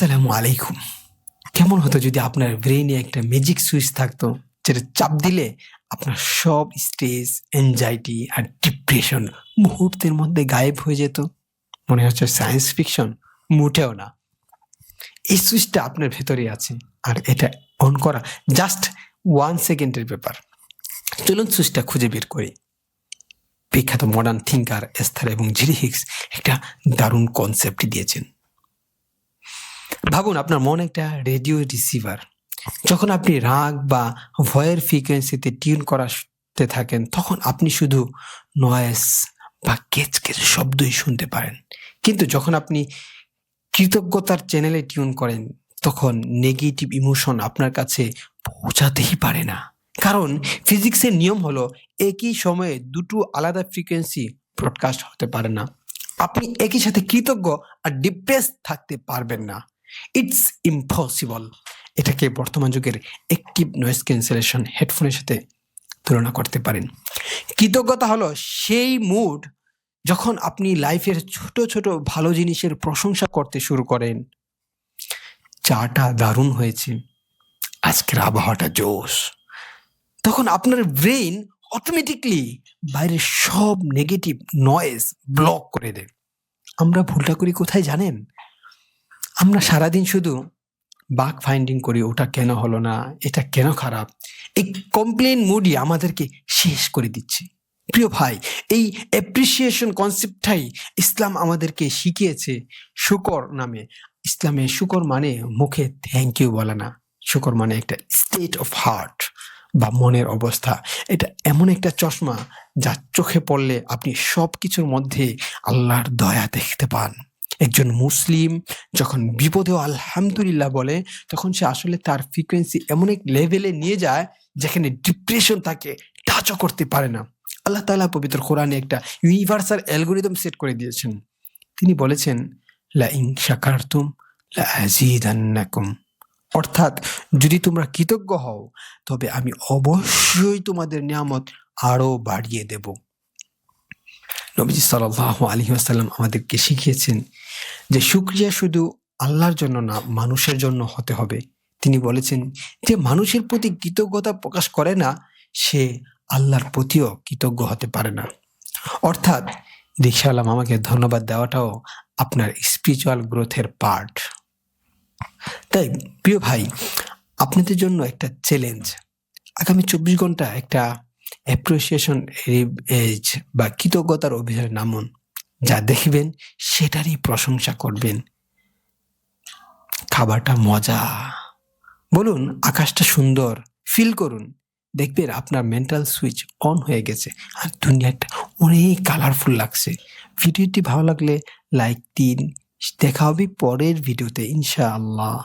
আসসালামু আলাইকুম। কেমন হতো যদি আপনার ব্রেইনে একটা ম্যাজিক সুইচ থাকতো, যেটা চাপ দিলে আপনার সব স্ট্রেস, অ্যাংজাইটি আর ডিপ্রেশন মুহূর্তের মধ্যে গায়েব হয়ে যেত? মনে হচ্ছে সায়েন্স ফিকশন? মোটেও না। এই সুইচটা আপনার ভেতরেই আছে, আর এটা অন করা জাস্ট 1 সেকেন্ডের ব্যাপার। চলুন সুইচটা খুঁজে বের করি। বিখ্যাত মডার্ন থিঙ্কার এস্থার এবং জিরি হিক্স একটা দারুণ কনসেপ্ট দিয়েছেন। ভাবুন, আপনার মন একটা রেডিও রিসিভার। যখন আপনি রাগ বা ভয়ের ফ্রিকোয়েন্সিতে টিউন করাতে থাকেন, তখন আপনি শুধু নয়েজ বা কেচ কেচ শব্দই শুনতে পারেন। কিন্তু যখন আপনি কৃতজ্ঞতার চ্যানেলে টিউন করেন, তখন নেগেটিভ ইমোশন আপনার কাছে পৌঁছাতেই পারে না। কারণ ফিজিক্সের নিয়ম হলো একই সময়ে দুটো আলাদা ফ্রিকোয়েন্সি ব্রডকাস্ট হতে পারে না। আপনি একই সাথে কৃতজ্ঞ আর ডিপ্রেস থাকতে পারবেন না। It's impossible. এটাকে বর্তমান যুগের অ্যাক্টিভ নয়েজ ক্যান্সেলেশন হেডফোনের সাথে তুলনা করতে পারেন। কৃতজ্ঞতা হলো সেই মুড যখন আপনি লাইফের ছোট ছোট ভালো জিনিসের প্রশংসা করতে শুরু করেন। চাটা দারুণ হয়েছে, আজকের আবহাওয়াটা জোশ। তখন আপনার ব্রেইন অটোমেটিকলি বাইরের সব নেগেটিভ নয়েজ ব্লক করে দেয়। আমরা ভুলটা করি কোথায় জানেন? আমরা সারাদিন শুধু বাগ ফাইন্ডিং করি, ওটা কেন হলো না, এটা কেন খারাপ। এই কমপ্লেন মুডই আমাদেরকে শেষ করে দিচ্ছে। প্রিয় ভাই, এই অ্যাপ্রিসিয়েশন কনসেপ্টটাই ইসলাম আমাদেরকে শিখিয়েছে শুকর নামে। ইসলামে শুকর মানে মুখে থ্যাংক ইউ বলা না। শুকর মানে একটা স্টেট অফ হার্ট বা মনের অবস্থা। এটা এমন একটা চশমা যা চোখে পড়লে আপনি সব কিছুর মধ্যে আল্লাহর দয়া দেখতে পান। একজন মুসলিম যখন বিপদেও আলহামদুলিল্লাহ বলে, তখন সে আসলে তার ফ্রিকোয়েন্সি এমন এক লেভেলে নিয়ে যায় যেখানে ডিপ্রেশন তাকে টাচও করতে পারে না। আল্লাহ তাআলা পবিত্র কোরআনে একটা ইউনিভার্সাল অ্যালগরিদম সেট করে দিয়েছেন। তিনি বলেছেন, লা ইন শাকারতুম লা আযীদান্নাকুম। অর্থাৎ, যদি তোমরা কৃতজ্ঞ হও, তবে আমি অবশ্যই তোমাদের নিয়ামত আরো বাড়িয়ে দেব। নবীজি সাল্লাল্লাহু আলাইহি ওয়াসাল্লাম আমাদেরকে শিখিয়েছেন যে শুকরিয়া শুধু আল্লাহর জন্য না, মানুষের জন্য হতে হবে। তিনি বলেছেন, যে মানুষের প্রতি কৃতজ্ঞতা প্রকাশ করে না, সে আল্লাহর প্রতিও কৃতজ্ঞ হতে পারে না। অর্থাৎ রিকশাওয়ালা মামাকে ধন্যবাদ দেওয়াটাও আপনার স্পিরিচুয়াল গ্রোথের পার্ট। তাই প্রিয় ভাই, আপনাদের জন্য একটা চ্যালেঞ্জ। আগামী 24 ঘন্টা একটা অ্যাপ্রিসিয়েশন এজ বা কৃতজ্ঞতার অভিযানে নামুন। যা দেখবেন সেটারই প্রশংসা করবেন। খাবারটা মজা বলুন, আকাশটা সুন্দর ফিল করুন। দেখবেন আপনার মেন্টাল সুইচ অন হয়ে গেছে আর দুনিয়াটা অনেক কালারফুল লাগছে। ভিডিওটি ভালো লাগলে লাইক দিন। দেখা হবে পরের ভিডিওতে ইনশাআল্লাহ।